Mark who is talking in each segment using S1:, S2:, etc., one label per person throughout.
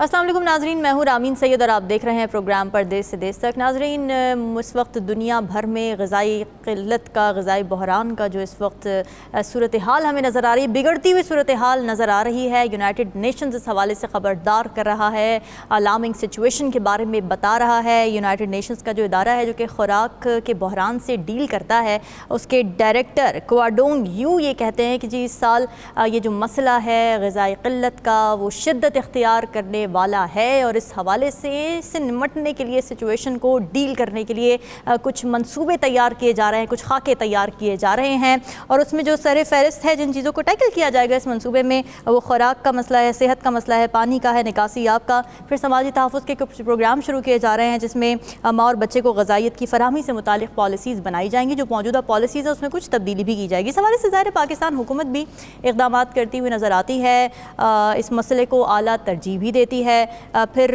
S1: अस्सलाम वालेकुम नाजरीन, मैं हूँ रामीन सैयद और आप देख रहे हैं प्रोग्राम परदेस से देश तक। नाजरीन, इस वक्त दुनिया भर में ग़िज़ाई क़िल्लत का, ग़िज़ाई बहरान का जो इस वक्त सूरत हाल हमें नज़र आ रही है, बिगड़ती हुई सूरत हाल नज़र आ रही है। यूनाइटेड नेशंस इस हवाले से ख़बरदार कर रहा है, अलार्मिंग सिचुएशन के बारे में बता रहा है। यूनाइटेड नेशंस का जो इदारा है जो कि ख़ुराक के बहरान से डील करता है, उसके डायरेक्टर क्वाडोंग यू ये कहते हैं कि जी इस साल ये जो मसला है ग़िज़ाई क़िल्लत का वो शिद्दत इख्तियार करने वाला है और इस हवाले से इससे निमटने के लिए, सिचुएशन को डील करने के लिए कुछ मंसूबे तैयार किए जा रहे हैं, कुछ खाके तैयार किए जा रहे हैं। और उसमें जो सर फहरिस्त है जिन चीज़ों को टैकल किया जाएगा इस मंसूबे में, वो खुराक का मसला है, सेहत का मसला है, पानी का है, निकासी आब का, फिर समाजी तहफ़्फ़ुज़ के कुछ प्रोग्राम शुरू किए जा रहे हैं जिसमें माँ और बच्चे को ग़िज़ाइयत की फ़राहमी से मुतालिक पॉलिसीज़ बनाई जाएंगी। जो मौजूदा पॉलिसीज़ है उसमें कुछ तब्दीली भी की जाएगी। इस हवाले से ज़ाहिर पाकिस्तान हुकूमत भी इक़दाम करती हुई नज़र आती है, इस मसले को आला तरजीह भी देती है। फिर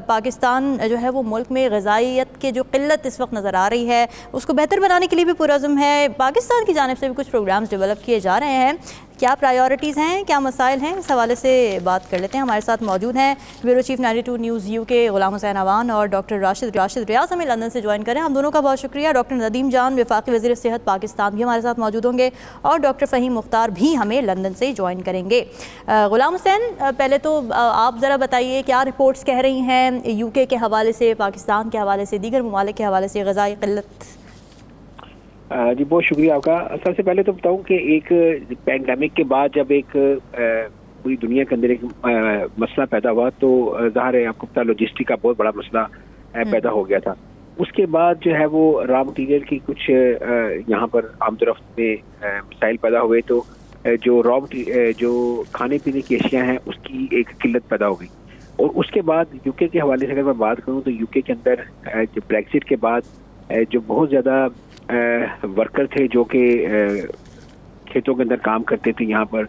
S1: पाकिस्तान जो है वो मुल्क में ग़िज़ाइयत के जो क़िल्लत इस वक्त नज़र आ रही है उसको बेहतर बनाने के लिए भी पुरज़्म है। पाकिस्तान की जानिब से भी कुछ प्रोग्राम्स डेवलप किए जा रहे हैं। क्या प्रायोरिटीज़ हैं, क्या मसाइल हैं, इस हवाले से बात कर लेते हैं। हमारे साथ मौजूद हैं ब्यूरो चीफ 92 न्यूज़ UK ग़ुलाम हुसैन अवान और डॉक्टर राशिद रियाज हमें लंदन से ज्वाइन करें। हम दोनों का बहुत शुक्रिया। डॉक्टर नदीम जान, वफाकी वज़ीर सेहत पाकिस्तान भी हमारे साथ मौजूद होंगे और डॉक्टर फ़हीम मुख्तार भी हमें लंदन से ज्वाइन करेंगे। ग़ुलाम हुसैन, पहले तो आप ज़रा बताइए क्या रिपोर्ट्स कह रही हैं UK के हवाले से, पाकिस्तान के हवाले से, दीगर ममालिक के हवाले से ग़िज़ाई क़िल्लत।
S2: जी बहुत शुक्रिया आपका। सबसे पहले तो बताऊं कि एक पैंडेमिक के बाद जब एक पूरी दुनिया के अंदर एक मसला पैदा हुआ तो ज़ाहिर है आपको पता लॉजिस्टिक का बहुत बड़ा मसला पैदा हो गया था। उसके बाद जो है वो रॉ मटीरियल की कुछ यहाँ पर आमदोरफ्त में मसाइल पैदा हुए तो जो खाने पीने की अशिया हैं उसकी एक किल्लत पैदा हो गई। और उसके बाद UK के हवाले से अगर मैं बात करूँ तो UK के अंदर जो ब्रेक्सिट के बाद जो बहुत ज़्यादा वर्कर थे जो कि खेतों के अंदर काम करते थे, यहाँ पर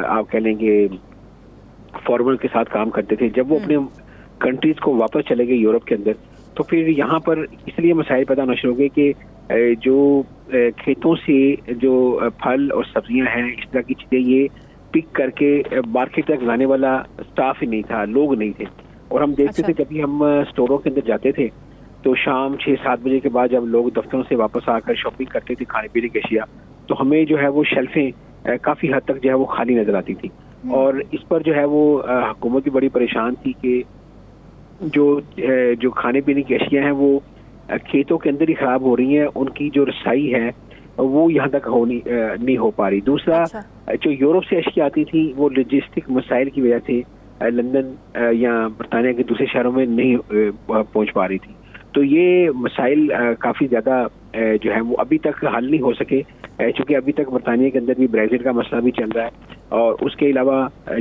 S2: आप कह लेंगे फॉर्मर के साथ काम करते थे, जब वो अपने कंट्रीज को वापस चले गए यूरोप के अंदर तो फिर यहाँ पर इसलिए मसाइल पैदा होना शुरू हो गए कि जो खेतों से जो फल और सब्जियां हैं, इस तरह की चीज़ें ये पिक करके मार्केट तक लाने वाला स्टाफ ही नहीं था, लोग नहीं थे। और हम देखते थे जब भी हम स्टोरों के अंदर जाते थे तो शाम 6-7 बजे के बाद जब लोग दफ्तरों से वापस आकर शॉपिंग करते थे खाने पीने की अशिया, तो हमें जो है वो शेल्फें काफ़ी हद तक जो है वो खाली नजर आती थी। और इस पर जो है वो हुकूमत भी बड़ी परेशान थी कि जो खाने पीने की अशिया हैं वो खेतों के अंदर ही ख़राब हो रही हैं, उनकी जो रसाई है वो यहाँ तक नहीं हो पा रही। दूसरा, जो यूरोप से अशिया आती थी वो लॉजिस्टिक मसाइल की वजह से लंदन या बरतानिया के दूसरे शहरों में नहीं पहुँच पा रही थी। तो ये मसाइल काफ़ी ज़्यादा जो है वो अभी तक हल नहीं हो सके, क्योंकि अभी तक बरतानिया के अंदर भी ब्रेक्सिट का मसला भी चल रहा है और उसके अलावा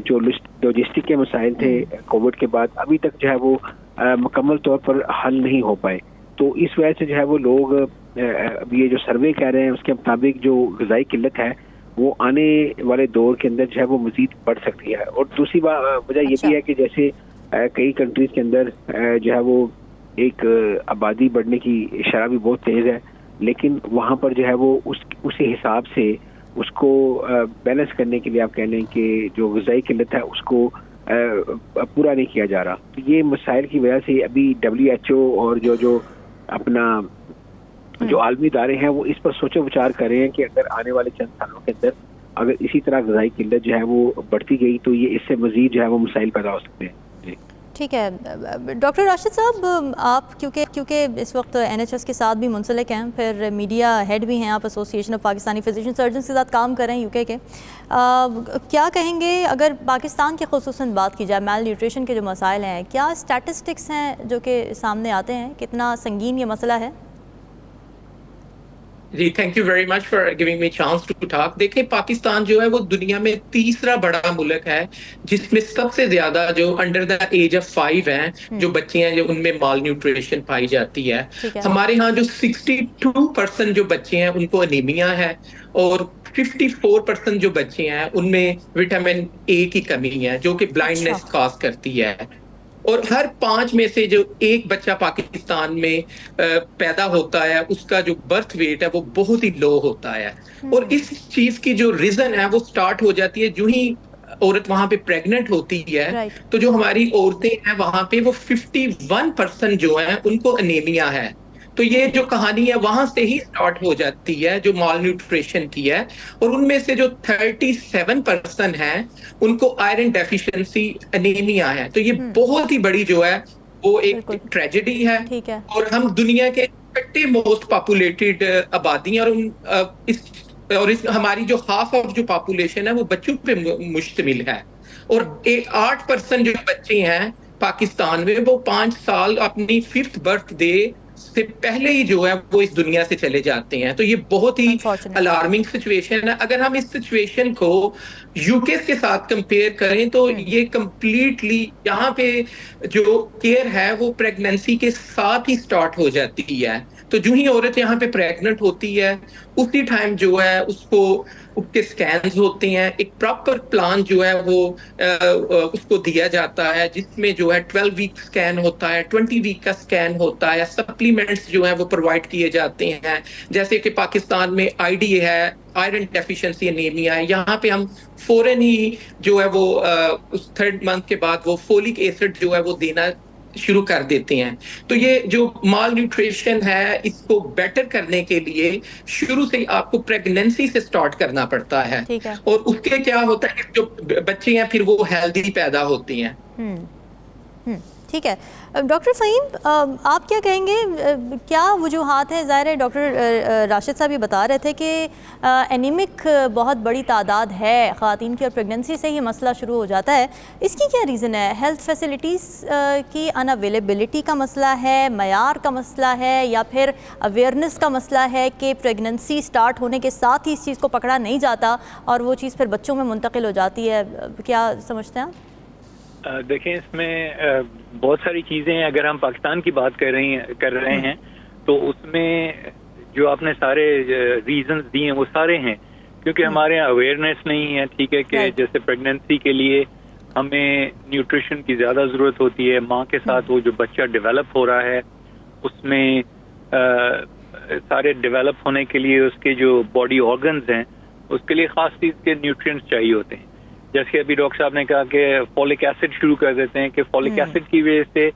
S2: जो लॉजिस्टिक के मसाइल थे कोविड के बाद अभी तक जो है वो मुकम्मल तौर पर हल नहीं हो पाए। तो इस वजह से जो है वो लोग ये जो सर्वे कह रहे हैं उसके मुताबिक जो ग़िज़ाई किल्लत है वो आने वाले दौर के अंदर जो है वो मज़ीद बढ़ सकती है। और दूसरी वजह ये भी है कि जैसे कई कंट्रीज़ के अंदर जो है वो एक आबादी बढ़ने की शरह भी बहुत तेज़ है, लेकिन वहाँ पर जो है वो उसी हिसाब से उसको बैलेंस करने के लिए आप कह लें कि जो ग़िज़ाई किल्लत है उसको पूरा नहीं किया जा रहा। तो ये मसाइल की वजह से अभी WHO और जो अपना जो आलमी इदारे हैं वो इस पर सोचो विचार कर रहे हैं कि अगर आने वाले चंद सालों के अंदर अगर इसी तरह ग़िज़ाई किल्लत जो है वो बढ़ती गई तो ये इससे मज़ीद जो है वो मसाइल पैदा हो सकते हैं।
S1: ठीक है डॉक्टर राशिद साहब, आप क्योंकि इस वक्त NHS के साथ भी मुंसलिक हैं, फिर मीडिया हेड भी हैं, आप association of Pakistani physician surgeons के साथ काम कर रहे हैं UK के, क्या कहेंगे अगर पाकिस्तान की खुसूसन बात की जाए, मेल न्यूट्रिशन के जो मसाइल हैं, क्या स्टैटिस्टिक्स हैं जो कि सामने आते हैं, कितना संगीन ये मसला है?
S3: जी, thank you very much for giving me chance to talk. देखिए, पाकिस्तान जो है वो दुनिया में तीसरा बड़ा मुल्क है जिसमें सबसे ज्यादा जो अंडर द एज ऑफ 5 हैं जो बच्चे हैं जो उनमें माल न्यूट्रिशन पाई जाती है। हमारे यहाँ जो 62% जो बच्चे हैं उनको अनीमिया है और 54% जो बच्चे हैं उनमें विटामिन A की कमी है जो कि ब्लाइंडनेस कॉज करती है। और हर 5 में से जो एक बच्चा पाकिस्तान में पैदा होता है उसका जो बर्थ वेट है वो बहुत ही लो होता है। और इस चीज की जो रीजन है वो स्टार्ट हो जाती है जो ही औरत वहां पे प्रेग्नेंट होती है, तो जो हमारी औरतें हैं वहां पे वो 51% जो है उनको अनीमिया है। तो ये जो कहानी है वहां से ही स्टार्ट हो जाती है जो माल न्यूट्रिशन की है। और उनमें से जो 37% है उनको आयरन डेफिशिएंसी अनीमिया है। तो ये बहुत ही बड़ी जो है वो एक ट्रेजेडी है। और हम दुनिया के छठे मोस्ट पॉपुलेटेड आबादी हैं, और इस हमारी जो हाफ ऑफ जो पॉपुलेशन है वो बच्चों पे मुश्तमिल है। और 8% जो बच्चे हैं पाकिस्तान में वो 5 साल अपनी 5th बर्थडे से पहले ही जो है वो इस दुनिया से चले जाते हैं। तो ये बहुत ही अलार्मिंग सिचुएशन है। अगर हम इस सिचुएशन को यूके के साथ कंपेयर करें तो ये कंप्लीटली यहाँ पे जो केयर है वो प्रेगनेंसी के साथ ही स्टार्ट हो जाती है। तो जो ही औरत यहाँ पे प्रेग्नेंट होती है उसी टाइम जो है उसको उसके स्कैन्स होते हैं, एक प्रॉपर प्लान जो है वो उसको दिया जाता है जिसमें जो है 12 वीक स्कैन होता है, 20 वीक का स्कैन होता है, सप्लीमेंट्स जो है वो प्रोवाइड किए जाते हैं। जैसे कि पाकिस्तान में आईडी है, आयरन डेफिशिएंसी एनीमिया है, यहाँ पे हम फौरन ही जो है वो उस 3rd मंथ के बाद वो फोलिक एसिड जो है वो देना शुरू कर देते हैं। तो ये जो माल न्यूट्रिशन है इसको बेटर करने के लिए शुरू से ही आपको प्रेगनेंसी से स्टार्ट करना पड़ता है। और उसके क्या होता है कि जो बच्चे हैं फिर वो हेल्दी पैदा होते हैं।
S1: ठीक है डॉक्टर फ़हीम, आप क्या कहेंगे, क्या वजूहात हैं? ज़ाहिर है डॉक्टर राशिद साहब ये बता रहे थे कि एनीमिक बहुत बड़ी तादाद है ख़वातीन की और प्रेगनेंसी से ही मसला शुरू हो जाता है। इसकी क्या रीज़न है? हेल्थ फैसिलिटीज़ की अनअवेलेबिलिटी का मसला है, मयार का मसला है, या फिर अवेयरनेस का मसला है कि प्रेगनेंसी स्टार्ट होने के साथ ही इस चीज़ को पकड़ा नहीं जाता और वो चीज़ फिर बच्चों में मुंतकिल हो जाती है? क्या समझते हैं आप?
S4: देखें, इसमें बहुत सारी चीज़ें हैं। अगर हम पाकिस्तान की बात कर रहे हैं तो उसमें जो आपने सारे रीजंस दिए हैं वो सारे हैं क्योंकि हमारे यहाँ अवेयरनेस नहीं है। ठीक है कि जैसे प्रेगनेंसी के लिए हमें न्यूट्रिशन की ज़्यादा ज़रूरत होती है। माँ के साथ वो जो बच्चा डेवलप हो रहा है उसमें सारे डेवलप होने के लिए उसके जो बॉडी ऑर्गन्स हैं उसके लिए ख़ास चीज़ के न्यूट्रिएंट्स चाहिए होते हैं। जैसे अभी डॉक्टर साहब ने कहा कि फॉलिक एसिड शुरू कर देते हैं कि फॉलिक एसिड की वजह से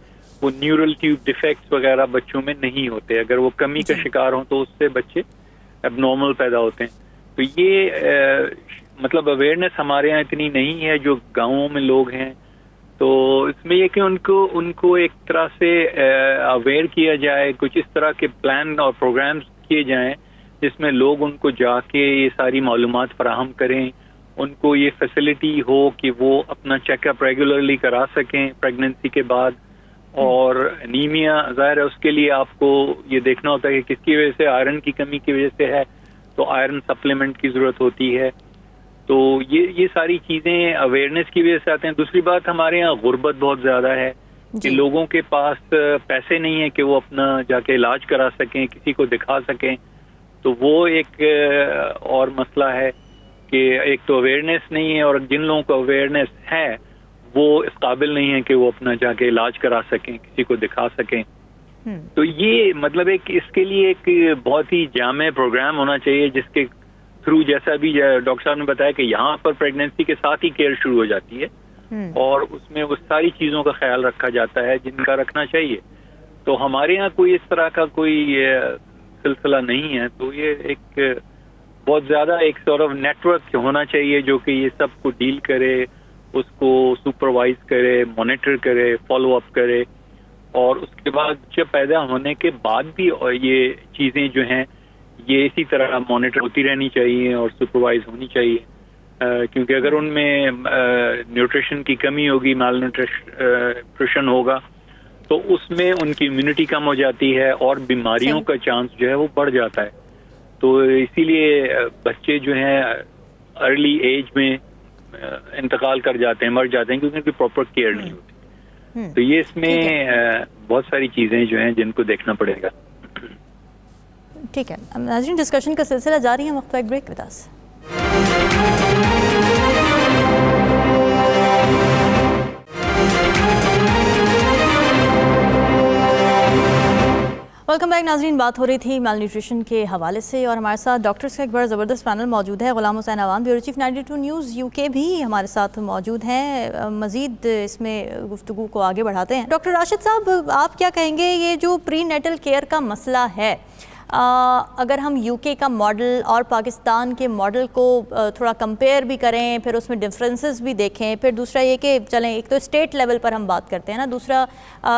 S4: वो न्यूरल ट्यूब डिफेक्ट्स वगैरह बच्चों में नहीं होते। अगर वो कमी का शिकार हों तो उससे बच्चे एबनॉर्मल पैदा होते हैं। तो ये मतलब अवेयरनेस हमारे यहाँ इतनी नहीं है जो गाँवों में लोग हैं। तो इसमें यह कि उनको एक तरह से अवेयर किया जाए, कुछ इस तरह के प्लान और प्रोग्राम्स किए जाएं जिसमें लोग उनको जाके ये सारी मालूमात फराहम करें, उनको ये फैसिलिटी हो कि वो अपना चेकअप रेगुलरली करा सकें प्रेगनेंसी के बाद। और एनीमिया ज़ाहिर है उसके लिए आपको ये देखना होता है कि किसकी वजह से, आयरन की कमी की वजह से है तो आयरन सप्लीमेंट की ज़रूरत होती है। तो ये सारी चीज़ें अवेयरनेस की वजह से आते हैं। दूसरी बात, हमारे यहाँ गुर्बत बहुत ज़्यादा है कि लोगों के पास पैसे नहीं है कि वो अपना जाके इलाज करा सकें, किसी को दिखा सकें। तो वो एक और मसला है कि एक तो अवेयरनेस नहीं है और जिन लोगों को अवेयरनेस है वो इस काबिल नहीं है कि वो अपना जाके इलाज करा सकें, किसी को दिखा सकें। तो ये मतलब एक इसके लिए एक बहुत ही जामे प्रोग्राम होना चाहिए जिसके थ्रू, जैसा भी डॉक्टर साहब ने बताया कि यहाँ पर प्रेगनेंसी के साथ ही केयर शुरू हो जाती है और उसमें वो सारी चीज़ों का ख्याल रखा जाता है जिनका रखना चाहिए। तो हमारे यहाँ कोई इस तरह का कोई सिलसिला नहीं है। तो ये एक बहुत ज़्यादा एक सॉर्ट ऑफ नेटवर्क होना चाहिए जो कि ये सब को डील करे, उसको सुपरवाइज करे, मॉनिटर करे, फॉलो अप करे। और उसके बाद जब पैदा होने के बाद भी ये चीज़ें जो हैं ये इसी तरह मॉनिटर होती रहनी चाहिए और सुपरवाइज होनी चाहिए। क्योंकि अगर उनमें न्यूट्रिशन की कमी होगी, माल न्यूट्रिशन होगा तो उसमें उनकी इम्यूनिटी कम हो जाती है और बीमारियों का चांस जो है वो बढ़ जाता है। तो इसीलिए बच्चे जो हैं अर्ली एज में इंतकाल कर जाते हैं, मर जाते हैं क्योंकि उनकी प्रॉपर केयर नहीं होती। तो ये इसमें बहुत सारी चीज़ें जो हैं जिनको देखना पड़ेगा।
S1: ठीक है नाज़रीन, डिस्कशन का सिलसिला जारी है। वक्त break with us. Welcome back नाजरीन। बात हो रही थी माल न्यूट्रिशन के हवाले से और हमारे साथ डॉक्टर्स का एक बड़ा ज़बरदस्त पैनल मौजूद है। Ghulam Hussain Awan, bureau chief 92 news UK भी हमारे साथ मौजूद हैं। मज़ीद इसमें गुफ्तगू को आगे बढ़ाते हैं। डॉक्टर राशिद साहब, आप क्या कहेंगे, ये जो प्री नेटल केयर का मसला है, अगर हम UK का मॉडल और पाकिस्तान के मॉडल को थोड़ा कंपेयर भी करें, फिर उसमें डिफरेंसेस भी देखें, फिर दूसरा ये कि चलें एक तो स्टेट लेवल पर हम बात करते हैं ना, दूसरा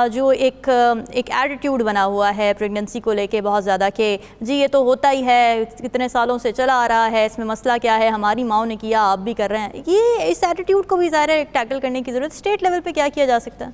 S1: जो एक एटीट्यूड बना हुआ है प्रेगनेंसी को लेके बहुत ज़्यादा कि जी ये तो होता ही है, कितने सालों से चला आ रहा है, इसमें मसला क्या है, हमारी माओ ने किया आप भी कर रहे हैं, ये इस एटीट्यूड को भी ज़ाहिर टैकल करने की ज़रूरत। स्टेट लेवल पर क्या किया जा सकता है?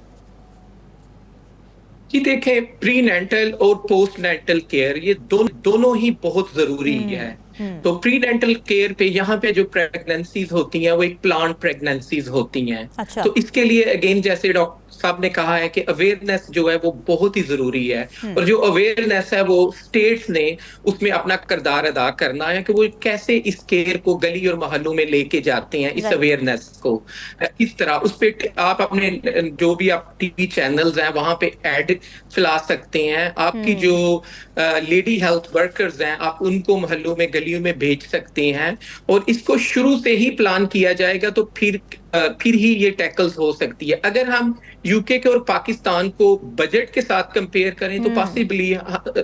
S3: जी देखें, प्री नेटल और पोस्ट नेटल केयर ये दोनों ही बहुत जरूरी है। तो प्री नेटल केयर पे यहाँ पे जो प्रेगनेंसीज होती हैं वो एक प्लांट प्रेगनेंसीज होती हैं।
S1: अच्छा।
S3: तो इसके लिए अगेन जैसे डॉक्टर साहब ने कहा है कि अवेयरनेस जो है वो बहुत ही जरूरी है, और जो अवेयरनेस है वो स्टेट्स ने उसमें अपना किरदार अदा करना है कि वो कैसे इस केयर को गली और मोहल्लों में लेके जाते हैं, इस अवेयरनेस को इस तरह उस पे आप अपने जो भी आप टीवी चैनल्स हैं वहां पे एड चला सकते हैं। आपकी जो लेडी हेल्थ वर्कर्स हैं आप उनको मोहल्लों में गलियों में भेज सकते हैं, और इसको शुरू से ही प्लान किया जाएगा तो फिर ही ये टैकल्स हो सकती है। अगर हम UK के और पाकिस्तान को बजट के साथ कंपेयर करें तो पॉसिबली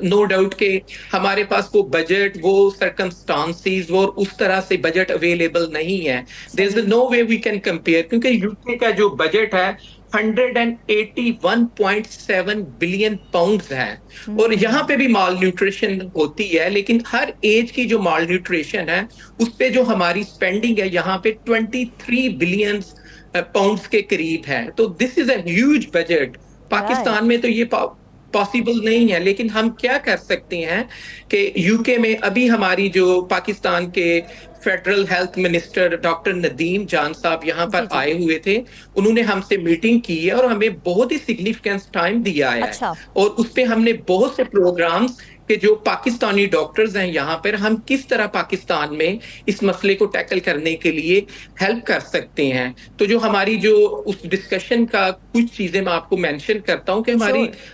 S3: नो डाउट के हमारे पास वो बजट, वो सर्कमस्टांसेस, वो उस तरह से बजट अवेलेबल नहीं है। There is no way we can compare, क्योंकि UK का जो बजट है 181.7 बिलियन पाउंड्स है, और यहाँ पे भी माल न्यूट्रिशन होती है, लेकिन हर एज की जो माल न्यूट्रिशन है उस पे जो हमारी स्पेंडिंग है यहाँ पे 23 बिलियन पाउंड्स के करीब है। तो this is a huge budget. Pakistan में तो ये पॉसिबल नहीं है, लेकिन हम क्या कर सकते हैं कि UK में अभी हमारी जो पाकिस्तान के federal health minister doctor Nadeem जान साहब यहाँ पर आए हुए थे, उन्होंने हमसे मीटिंग की है और हमें बहुत ही सिग्निफिकेंट टाइम दिया है।
S1: अच्छा।
S3: और उस पे हमने बहुत से प्रोग्राम्स कि जो पाकिस्तानी डॉक्टर्स हैं यहाँ पर, हम किस तरह पाकिस्तान में इस मसले को टैकल करने के लिए हेल्प कर सकते हैं। तो जो हमारी जो उस डिस्कशन का कुछ चीजें मैं आपको मेंशन करता हूँ कि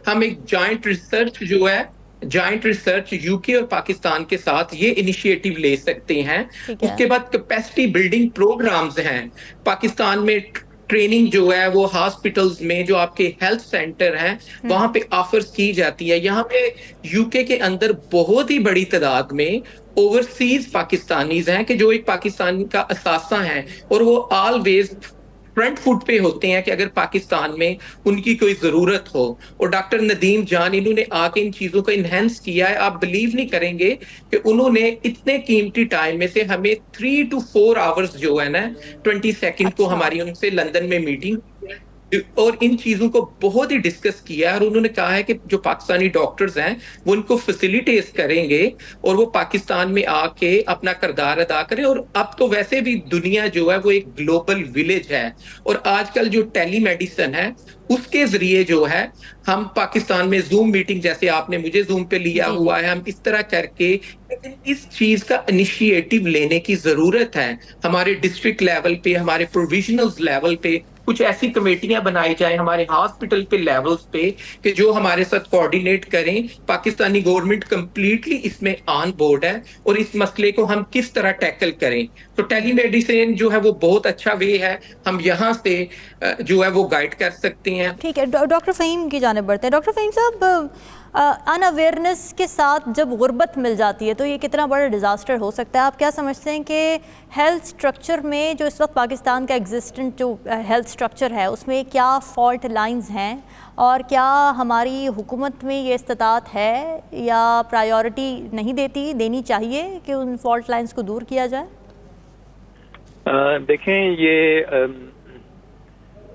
S3: हम एक जॉइंट रिसर्च जो है UK और पाकिस्तान के साथ ये इनिशिएटिव ले सकते हैं। उसके बाद कैपेसिटी बिल्डिंग प्रोग्राम्स हैं पाकिस्तान में। ट्रेनिंग जो है वो हॉस्पिटल्स में जो आपके हेल्थ सेंटर हैं वहां पे ऑफर्स की जाती है। यहाँ पे UK के अंदर बहुत ही बड़ी तादाद में ओवरसीज पाकिस्तानीज हैं कि जो एक पाकिस्तान का असासा है, और वो ऑलवेज फ्रंट फुट पे होते हैं कि अगर पाकिस्तान में उनकी कोई जरूरत हो। और डॉक्टर नदीम जान इन्होंने आके इन चीजों को इनहेंस किया है। आप बिलीव नहीं करेंगे कि उन्होंने इतने कीमती टाइम में से हमें 3 to 4 आवर्स जो है ना 22 को हमारी उनसे लंदन में मीटिंग और इन चीजों को बहुत ही डिस्कस किया है, और उन्होंने कहा है कि जो पाकिस्तानी डॉक्टर्स हैं वो उनको फैसिलिटेट करेंगे और वो पाकिस्तान में आके अपना किरदार अदा करें। और अब तो वैसे भी दुनिया जो है वो एक ग्लोबल विलेज है, और आजकल जो टेलीमेडिसिन है उसके जरिए जो है हम पाकिस्तान में जूम मीटिंग, जैसे आपने मुझे जूम पे लिया हुआ है, हम इस तरह करके इस चीज का इनिशिएटिव लेने की जरूरत है। हमारे डिस्ट्रिक्ट लेवल पे, हमारे प्रोविजनल लेवल पे कुछ ऐसी कमेटियां बनाई जाए हमारे हॉस्पिटल पे लेवल्स पे कि जो हमारे साथ कोऑर्डिनेट करें। पाकिस्तानी गवर्नमेंट कंप्लीटली इसमें ऑन बोर्ड है, और इस मसले को हम किस तरह टैकल करें। तो टेलीमेडिसिन जो है वो बहुत अच्छा वे है, हम यहाँ से जो है वो गाइड कर सकते हैं।
S1: ठीक है, डॉक्टर फ़हीम की जानिब बढ़ते हैं। डॉक्टर फ़हीम साहब, अनअवेयरनेस के साथ जब गुर्बत मिल जाती है तो ये कितना बड़ा डिज़ास्टर हो सकता है? आप क्या समझते हैं कि हेल्थ स्ट्रक्चर में जो इस वक्त पाकिस्तान का एग्जिस्टेंट जो हेल्थ स्ट्रक्चर है उसमें क्या फॉल्ट लाइंस हैं, और क्या हमारी हुकूमत में ये इस्तात है या प्रायोरिटी नहीं देनी चाहिए कि उन फॉल्ट लाइंस को दूर किया जाए?
S4: देखें, ये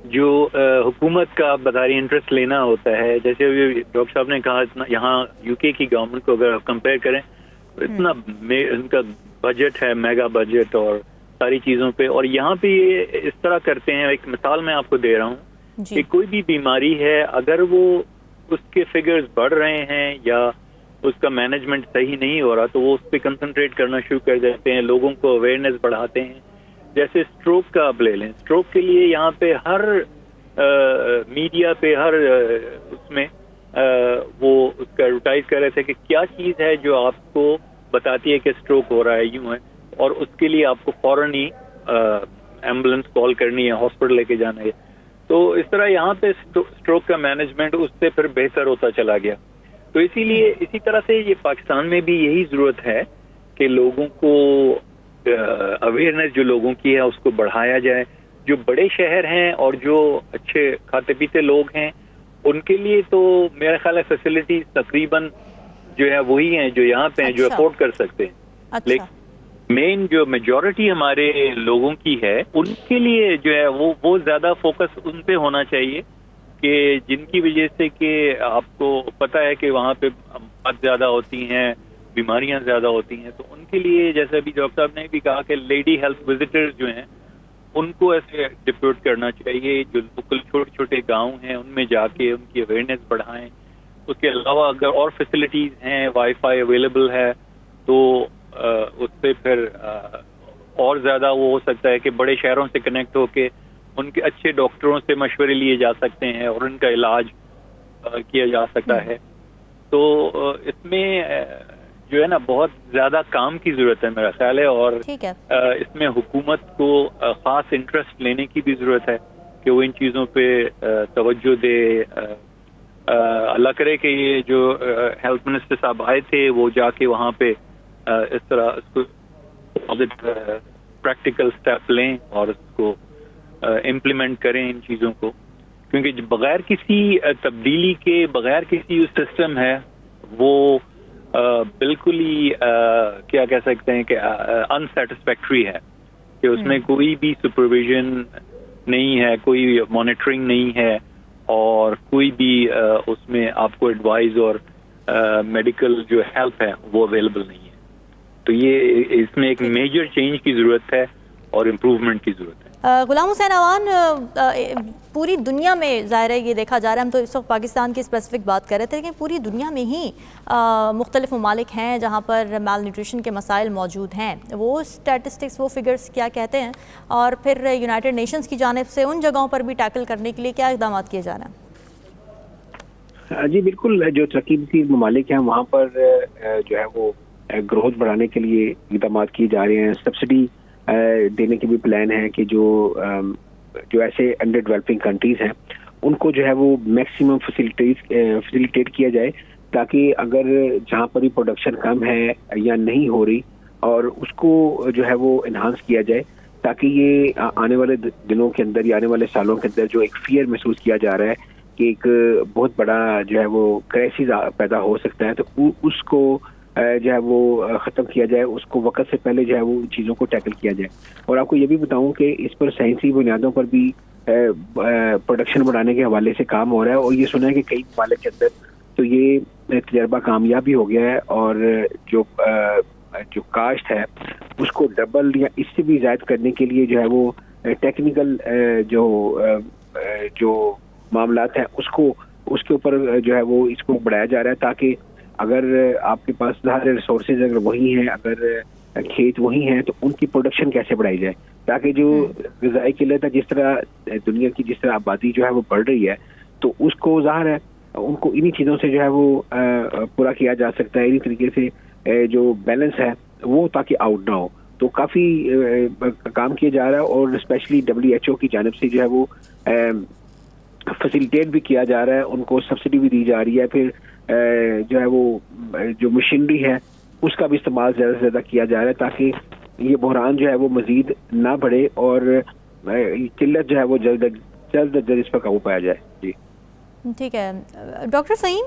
S4: जो हुकूमत का आप बता रही इंटरेस्ट लेना होता है, जैसे डॉक्टर साहब ने कहा, इतना यहाँ UK की गवर्नमेंट को अगर आप कंपेयर करें तो इतना इनका बजट है, मेगा बजट और सारी चीज़ों पे, और यहाँ पे ये इस तरह करते हैं। एक मिसाल मैं आपको दे रहा हूँ कि कोई भी बीमारी है, अगर वो उसके फिगर्स बढ़ रहे हैं या उसका मैनेजमेंट सही नहीं हो रहा तो वो उस पर कंसंट्रेट करना शुरू कर देते हैं, लोगों को अवेयरनेस बढ़ाते हैं। जैसे स्ट्रोक का आप ले लें, स्ट्रोक के लिए यहाँ पे हर मीडिया पे, हर उसमें वो उसका एडवर्टाइज कर रहे थे कि क्या चीज़ है जो आपको बताती है कि स्ट्रोक हो रहा है, यूं है, और उसके लिए आपको फौरन ही एम्बुलेंस कॉल करनी है, हॉस्पिटल लेके जाना है। तो इस तरह यहाँ पे स्ट्रोक का मैनेजमेंट उससे फिर बेहतर होता चला गया। तो इसीलिए इसी तरह से ये पाकिस्तान में भी यही जरूरत है कि लोगों को अवेयरनेस जो लोगों की है उसको बढ़ाया जाए। जो बड़े शहर हैं और जो अच्छे खाते पीते लोग हैं उनके लिए तो मेरा ख्याल है फैसिलिटीज तकरीबन जो है वही हैं जो यहाँ पे हैं, जो अफोर्ड कर सकते हैं।
S1: अच्छा।
S4: लेकिन मेन जो मेजॉरिटी हमारे लोगों की है उनके लिए जो है वो ज्यादा फोकस उन पे होना चाहिए कि जिनकी वजह से कि आपको पता है कि वहाँ पे बात ज्यादा होती हैं, बीमारियां ज्यादा होती हैं। तो उनके लिए जैसे अभी डॉक्टर साहब ने भी कहा कि लेडी हेल्थ विजिटर्स जो हैं उनको ऐसे डिप्यूट करना चाहिए, जो लोकल छोटे छोटे गांव हैं उनमें जाके उनकी अवेयरनेस बढ़ाएं। उसके अलावा अगर और फैसिलिटीज हैं, वाईफाई अवेलेबल है, तो उससे फिर और ज्यादा वो हो सकता है कि बड़े शहरों से कनेक्ट होके उनके अच्छे डॉक्टरों से मशवरे लिए जा सकते हैं और उनका इलाज किया जा सकता है। तो इसमें जो है ना बहुत ज्यादा काम की जरूरत है मेरा ख्याल है, और इसमें हुकूमत को खास इंटरेस्ट लेने की भी जरूरत है कि वो इन चीजों पे तवज्जो दे। अल्लाह करे कि ये जो हेल्थ मिनिस्टर साहब आए थे वो जाके वहाँ पे इस तरह इसको प्रैक्टिकल स्टेप लें और उसको इम्प्लीमेंट करें इन चीजों को, क्योंकि बगैर किसी तब्दीली के, बगैर किसी सिस्टम है वो बिल्कुल ही क्या कह सकते हैं कि अनसेटिस्फैक्ट्री है, कि उसमें कोई भी सुपरविजन नहीं है, कोई मॉनिटरिंग नहीं है और कोई भी उसमें आपको एडवाइस और मेडिकल जो हेल्प है वो अवेलेबल नहीं है। तो ये इसमें एक मेजर चेंज की जरूरत है और इम्प्रूवमेंट की जरूरत है।
S1: गुलाम हुसैन अवान, पूरी दुनिया में ज़ाहिर है ये देखा जा रहा है, हम तो इस वक्त पाकिस्तान की स्पेसिफिक बात कर रहे थे, लेकिन पूरी दुनिया में ही मुख्तलिफ ममालिक हैं जहाँ पर माल न्यूट्रिशन के मसाइल मौजूद हैं। वो स्टैटिस्टिक्स, वो फिगर्स क्या कहते हैं, और फिर यूनाइटेड नेशंस की जानिब से उन जगहों पर भी टैकल करने के लिए क्या इक़दाम किए जा रहे हैं?
S2: जी बिल्कुल, जो तरक्की ममालिक हैं वहाँ पर जो है वो ग्रोथ बढ़ाने के लिए इक़दाम किए जा रहे हैं। सब्सिडी देने के भी प्लान है कि जो ऐसे अंडर डेवलपिंग कंट्रीज हैं उनको जो है वो मैक्सिमम फैसिलिटेट किया जाए, ताकि अगर जहाँ पर भी प्रोडक्शन कम है या नहीं हो रही और उसको जो है वो इन्हांस किया जाए, ताकि ये आने वाले दिनों के अंदर या आने वाले सालों के अंदर जो एक फियर महसूस किया जा रहा है कि एक बहुत बड़ा जो है वो क्राइसिस पैदा हो सकता है, तो उसको जो है वो ख़त्म किया जाए, उसको वक्त से पहले जो है वो चीज़ों को टैकल किया जाए। और आपको ये भी बताऊं कि इस पर साइंसी बुनियादों पर भी प्रोडक्शन बढ़ाने के हवाले से काम हो रहा है, और ये सुना है कि कई ममालिक के अंदर तो ये तजर्बा कामयाब भी हो गया है, और जो काश्त है उसको डबल या इससे भी ज़्यादा करने के लिए जो है वो टेक्निकल जो मामलात हैं उसके ऊपर जो है वो इसको बढ़ाया जा रहा है, ताकि अगर आपके पास सारे रिसोर्सेज अगर वही हैं, अगर खेत वही हैं, तो उनकी प्रोडक्शन कैसे बढ़ाई जाए, ताकि जो ग़िज़ाई किल्लत है, जिस तरह दुनिया की जिस तरह आबादी जो है वो बढ़ रही है, तो उसको ज़ाहिर है उनको इन्हीं चीज़ों से जो है वो पूरा किया जा सकता है। इन्हीं तरीके से जो बैलेंस है वो ताकि आउट ना हो, तो काफ़ी काम किया जा रहा है, और स्पेशली WHO की जानिब से जो है वो फैसिलिटेट भी किया जा रहा है, उनको सब्सिडी भी दी जा रही है। फिर जो है वो जो मशीनरी है उसका भी इस्तेमाल ज़्यादा से ज़्यादा किया जा रहा है, ताकि ये बहरान जो है वो मज़ीद ना बढ़े और किल्लत जो है वो जल्द इस पर काबू पाया जाए। जी
S1: ठीक है डॉक्टर फ़हीम,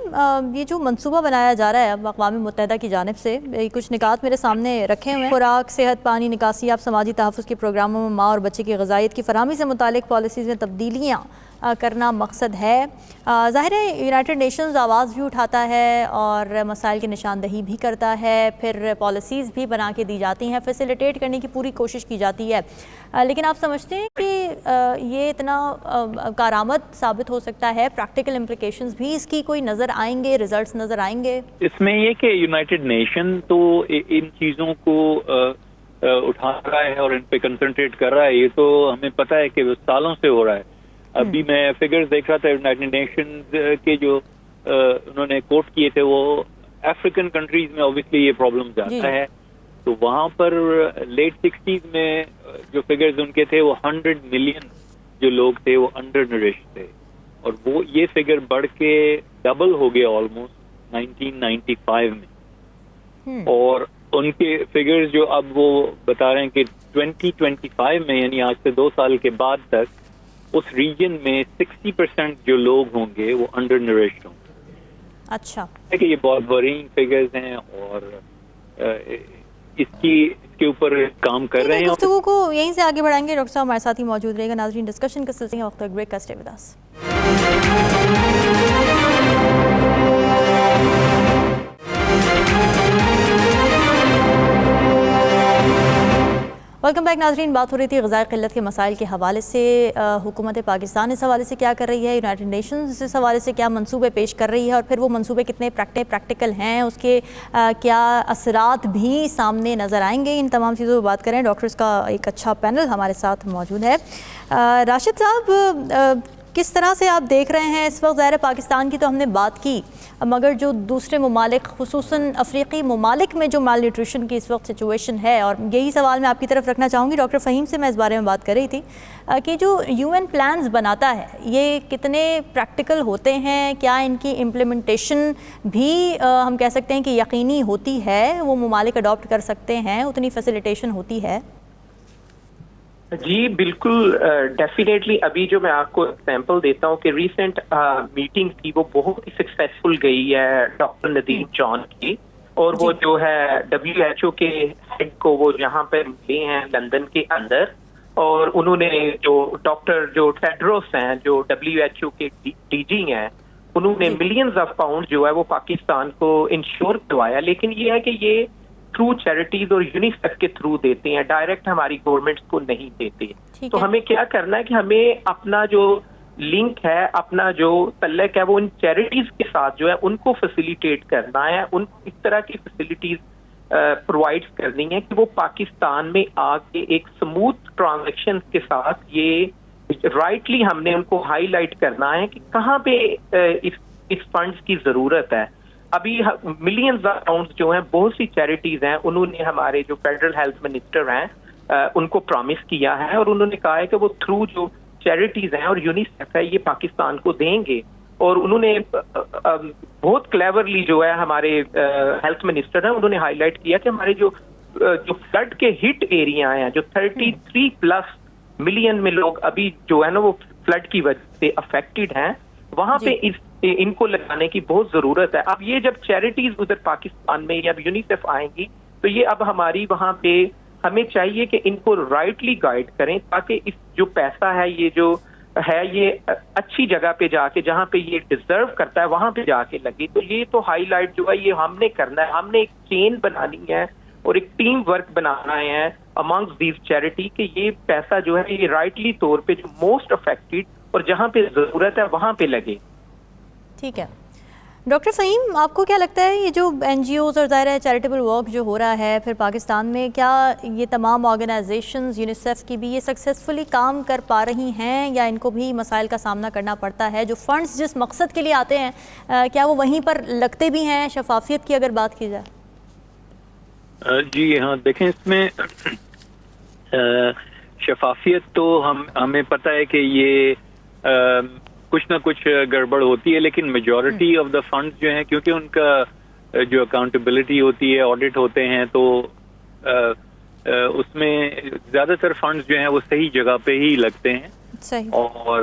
S1: ये जो मंसूबा बनाया जा रहा है अब अक़वाम मुत्तहिदा की जानिब से, कुछ निकात मेरे सामने रखे हुए हैं। खुराक, सेहत, पानी, निकासी, आप समाजी तहफ़्फ़ुज़ के प्रोग्रामों में माँ और बच्चे की ग़िज़ाइयत की फ़राहमी से मुतालिक पॉलिसीज़ में तब्दीलियाँ करना मकसद है। ज़ाहिर है यूनाइटेड नेशंस आवाज़ भी उठाता है और मसाइल की निशानदही भी करता है, फिर पॉलिसीज़ भी बना के दी जाती हैं, फैसिलिटेट करने की पूरी कोशिश की जाती है, लेकिन आप समझते हैं कि ये इतना कारआमद साबित हो सकता है? प्रैक्टिकल इम्प्लिकेशंस भी इसकी कोई नज़र आएंगे, रिजल्ट्स नज़र आएंगे?
S4: इसमें ये कि यूनाइटेड नेशन तो इन चीज़ों को उठा रहा है और इन पे कंसंट्रेट कर रहा है, ये तो हमें पता है कि सालों से हो रहा है। अभी मैं फिगर्स देख रहा था यूनाइटेड नेशंस के जो उन्होंने कोट किए थे वो अफ्रीकन कंट्रीज में ऑब्वियसली ये प्रॉब्लम ज्यादा है, तो वहाँ पर लेट 60s में जो फिगर्स उनके थे वो 100 मिलियन जो लोग थे वो अंडर नरिश्ड थे, और वो ये फिगर बढ़ के डबल हो गया ऑलमोस्ट 1995 में। और उनके फिगर्स जो अब वो बता रहे हैं कि 2025 में यानी आज से 2 साल के बाद तक उस रीजन में 60% जो लोग होंगे वो अंडर नरिश्ड होंगे।
S1: अच्छा,
S4: कि ये बहुत वरीइंग फिगर्स हैं और इसके ऊपर काम कर रहे हैं।
S1: गुफ्तगू को यहीं से आगे बढ़ाएंगे, डॉक्टर साहब हमारे साथ ही मौजूद रहेगा। नाज़रीन, डिस्कशन का सिलसिला वक्त तक ब्रेक का, stay with us. Welcome back नाज़रीन। बात हो रही थी ग़िज़ाई क़िल्लत के मसाइल के हवाले से। हुकूमत पाकिस्तान इस हवाले से क्या कर रही है, यूनाइटेड नेशंस इस हवाले से क्या मंसूबे पेश कर रही है, और फिर वो मंसूबे कितने प्रैक्टिकल हैं, उसके क्या असरात भी सामने नज़र आएंगे। इन तमाम चीज़ों पर बात करें। डॉक्टर्स का एक अच्छा पैनल हमारे साथ मौजूद है। राशिद साहब, किस तरह से आप देख रहे हैं इस वक्त? ज़ाहिर है पाकिस्तान की तो हमने बात की, मगर जो दूसरे ममालिक, खुसूसन अफ्रीकी ममालिक में जो माल न्यूट्रिशन की इस वक्त सिचुएशन है, और यही सवाल मैं आपकी तरफ रखना चाहूँगी। डॉक्टर फ़हीम से मैं इस बारे में बात कर रही थी कि जो UN प्लान्स बनाता है ये कितने प्रैक्टिकल होते हैं, क्या इनकी इम्प्लीमेंटेशन भी हम कह सकते हैं कि यकीनी होती है, वो ममालिक अडॉप्ट कर सकते हैं, उतनी फैसिलिटेशन होती है?
S3: जी बिल्कुल, डेफिनेटली। अभी जो मैं आपको एग्जांपल देता हूँ कि रीसेंट मीटिंग थी वो बहुत ही सक्सेसफुल गई है डॉक्टर नदीम जॉन की, और वो जो है WHO के हेड को वो यहाँ पे मिले हैं लंदन के अंदर, और उन्होंने जो डॉक्टर जो टेड्रोस हैं जो WHO के DG हैं, उन्होंने मिलियंस ऑफ पाउंड जो है वो पाकिस्तान को इंश्योर करवाया। लेकिन ये है कि ये थ्रू चैरिटीज और यूनिसेफ के थ्रू देते हैं, डायरेक्ट हमारी गवर्नमेंट्स को नहीं देते। तो हमें क्या करना है कि हमें अपना जो लिंक है, अपना जो तल्लक है, वो इन चैरिटीज के साथ जो है उनको फैसिलिटेट करना है, उनको इस तरह की फैसिलिटीज प्रोवाइड करनी है कि वो पाकिस्तान में आके एक स्मूथ ट्रांजैक्शन के साथ ये राइटली हमने उनको हाईलाइट करना है कि कहाँ पे इस फंड्स की जरूरत है। अभी मिलियंस ऑफ पाउंड्स जो हैं बहुत सी चैरिटीज हैं, उन्होंने हमारे जो फेडरल हेल्थ मिनिस्टर हैं उनको प्रॉमिस किया है, और उन्होंने कहा है कि वो थ्रू जो चैरिटीज हैं और यूनिसेफ है ये पाकिस्तान को देंगे। और उन्होंने बहुत क्लेवरली जो है हमारे हेल्थ मिनिस्टर हैं उन्होंने हाईलाइट किया कि हमारे जो फ्लड के हिट एरिया हैं, जो 33+ मिलियन में लोग अभी जो है ना वो फ्लड की वजह से अफेक्टेड हैं, वहां पे इनको लगाने की बहुत जरूरत है। अब ये जब चैरिटीज उधर पाकिस्तान में या यूनिसेफ आएंगी तो ये अब हमारी वहां पे हमें चाहिए कि इनको राइटली गाइड करें, ताकि इस जो पैसा है ये जो है ये अच्छी जगह पे जाके, जहां पे ये डिजर्व करता है वहां पे जाके लगे। तो ये तो हाईलाइट जो है ये हमने करना है, हमने एक चेन बनानी है और एक टीम वर्क बनाना है अमंग्स दीज चैरिटी कि ये पैसा जो है ये राइटली तौर पे जो मोस्ट अफेक्टेड और जहां पे जरूरत है वहां पे लगे।
S1: ठीक है डॉक्टर फ़हीम, आपको क्या लगता है ये जो NGOs और ज़ाहिर है चैरिटेबल वर्क जो हो रहा है फिर पाकिस्तान में, क्या ये तमाम ऑर्गेनाइजेशंस यूनिसेफ की भी ये सक्सेसफुली काम कर पा रही हैं, या इनको भी मसाइल का सामना करना पड़ता है? जो फंड्स जिस मकसद के लिए आते हैं क्या वो वहीं पर लगते भी हैं? शफाफियत की अगर बात की जाए।
S4: जी हाँ, देखें इसमें शफाफियत तो हमें पता है कि ये कुछ ना कुछ गड़बड़ होती है, लेकिन मेजॉरिटी ऑफ द फंड्स जो हैं क्योंकि उनका जो अकाउंटेबिलिटी होती है, ऑडिट होते हैं, तो उसमें ज्यादातर फंड्स जो हैं वो सही जगह पे ही लगते हैं।
S1: सही।
S4: और